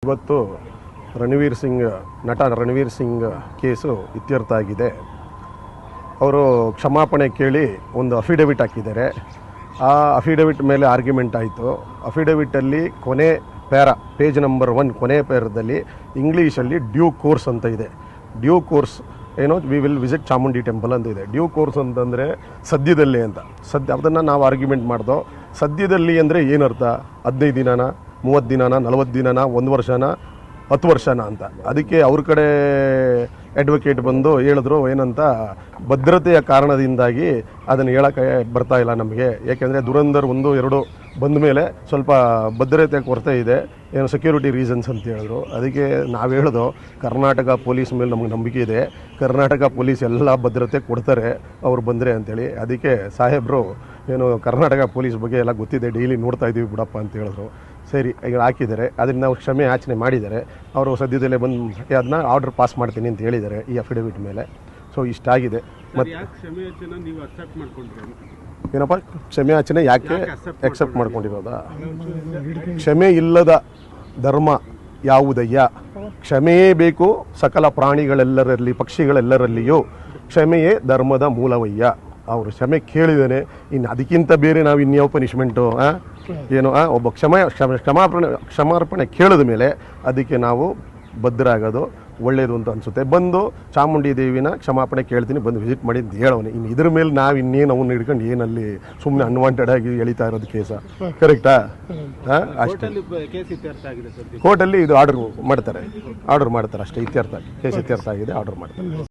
ಇವತ್ತು ನಟ ರಣವೀರ್ ಸಿಂಗ್ ಕೇಸು ಇತ್ಯರ್ಥ ಆಗಿದೆ. ಅವರು ಕ್ಷಮಾಪಣೆ ಕೇಳಿ ಒಂದು ಅಫಿಡವಿಟ್ ಹಾಕಿದ್ದಾರೆ. ಆ ಅಫಿಡವಿಟ್ ಮೇಲೆ ಆರ್ಗ್ಯುಮೆಂಟ್ ಆಯಿತು. ಅಫಿಡವಿಟಲ್ಲಿ ಪೇಜ್ ನಂಬರ್ 1 ಕೊನೆ ಪೇರದಲ್ಲಿ ಇಂಗ್ಲೀಷಲ್ಲಿ ಡ್ಯೂ ಕೋರ್ಸ್ ಅಂತ ಇದೆ. ಡ್ಯೂ ಕೋರ್ಸ್ ಏನೋ we will visit Chamundi temple ಅಂತ ಇದೆ. ಡ್ಯೂ ಕೋರ್ಸ್ ಅಂತಂದರೆ ಸದ್ಯದಲ್ಲಿ ಅಂತ. ಅದನ್ನು ನಾವು ಆರ್ಗ್ಯುಮೆಂಟ್ ಮಾಡ್ದೋ. ಸದ್ಯದಲ್ಲಿ ಅಂದರೆ ಏನರ್ಥ? 15 ದಿನನ, 30 ದಿನನ, 40 ದಿನನ, 1 ವರ್ಷನ, 10 ವರ್ಷನ ಅಂತ. ಅದಕ್ಕೆ ಅವ್ರ ಕಡೆ ಅಡ್ವೊಕೇಟ್ ಬಂದು ಹೇಳಿದ್ರು ಏನಂತ, ಭದ್ರತೆಯ ಕಾರಣದಿಂದಾಗಿ ಅದನ್ನು ಹೇಳೋಕ್ಕೆ ಬರ್ತಾ ಇಲ್ಲ ನಮಗೆ. ಯಾಕೆಂದರೆ ದುರಂಧರ್ 1, 2 ಬಂದ ಮೇಲೆ ಸ್ವಲ್ಪ ಭದ್ರತೆ ಕೊರತೆ ಇದೆ, ಏನು ಸೆಕ್ಯೂರಿಟಿ ರೀಸನ್ಸ್ ಅಂತ ಹೇಳಿದ್ರು. ಅದಕ್ಕೆ ನಾವು ಹೇಳೋದು, ಕರ್ನಾಟಕ ಪೊಲೀಸ್ ಮೇಲೆ ನಮಗೆ ನಂಬಿಕೆ ಇದೆ, ಕರ್ನಾಟಕ ಪೊಲೀಸ್ ಎಲ್ಲ ಭದ್ರತೆ ಕೊಡ್ತಾರೆ ಅವ್ರು ಬಂದರೆ ಅಂತೇಳಿ. ಅದಕ್ಕೆ ಸಾಹೇಬರು ಏನು ಕರ್ನಾಟಕ ಪೊಲೀಸ್ ಬಗ್ಗೆ ಎಲ್ಲ ಗೊತ್ತಿದೆ, ಡೈಲಿ ನೋಡ್ತಾ ಇದ್ದೀವಿ ಬಿಡಪ್ಪ ಅಂತ ಹೇಳಿದ್ರು. ಸರಿ, ಈಗ ಹಾಕಿದ್ದಾರೆ. ಅದರಿಂದ ಅವ್ರು ಕ್ಷಮೆ ಯಾಚನೆ ಮಾಡಿದ್ದಾರೆ. ಅವರು ಸದ್ಯದಲ್ಲೇ ಬಂದು ಅದನ್ನ ಆರ್ಡರ್ ಪಾಸ್ ಮಾಡ್ತೀನಿ ಅಂತ ಹೇಳಿದ್ದಾರೆ ಈ ಅಫಿಡವಿಟ್ ಮೇಲೆ. ಸೊ ಇಷ್ಟಾಗಿದೆ. ಮತ್ತು ಏನಪ್ಪ ಕ್ಷಮೆ ಯಾಚನೆ ಯಾಕೆ ಎಕ್ಸೆಪ್ಟ್ ಮಾಡ್ಕೊಂಡಿರೋದಾ? ಕ್ಷಮೆ ಇಲ್ಲದ ಧರ್ಮ ಯಾವುದಯ್ಯ? ಕ್ಷಮೆಯೇ ಬೇಕು ಸಕಲ ಪ್ರಾಣಿಗಳೆಲ್ಲರಲ್ಲಿ, ಪಕ್ಷಿಗಳೆಲ್ಲರಲ್ಲಿಯೂ ಕ್ಷಮೆಯೇ ಧರ್ಮದ ಮೂಲವಯ್ಯ. ಅವರು ಕ್ಷಮೆ ಕೇಳಿದ್ದಾನೆ, ಇನ್ನು ಅದಕ್ಕಿಂತ ಬೇರೆ ನಾವು ಇನ್ಯಾವ ಪನಿಷ್ಮೆಂಟು ಏನು? ಒಬ್ಬ ಕ್ಷಮಾರ್ಪಣೆ ಕೇಳಿದ ಮೇಲೆ ಅದಕ್ಕೆ ನಾವು ಭದ್ರಾಗೋದು ಒಳ್ಳೆಯದು ಅಂತ ಅನಿಸುತ್ತೆ. ಬಂದು ಚಾಮುಂಡಿ ದೇವಿನ ಕ್ಷಮಾಪಣೆ ಕೇಳ್ತೀನಿ, ಬಂದು ವಿಸಿಟ್ ಮಾಡಿ ಅಂತ ಹೇಳೋನು. ಇನ್ನು ಇದ್ರ ಮೇಲೆ ನಾವು ಇನ್ನೇನು ಅವನ್ನ ಹಿಡ್ಕೊಂಡು ಏನಲ್ಲಿ ಸುಮ್ಮನೆ ಅನ್ವಾಂಟೆಡ್ ಆಗಿ ಎಳಿತಾ ಇರೋದು ಕೇಸ ಕರೆಕ್ಟಾ? ಅಷ್ಟೇ. ಕೋರ್ಟಲ್ಲಿ ಇದು ಆರ್ಡರ್ ಮಾಡ್ತಾರೆ ಅಷ್ಟೇ. ಕೇಸ್ ಇತ್ಯರ್ಥ ಆಗಿದೆ, ಆರ್ಡರ್ ಮಾಡ್ತಾರೆ.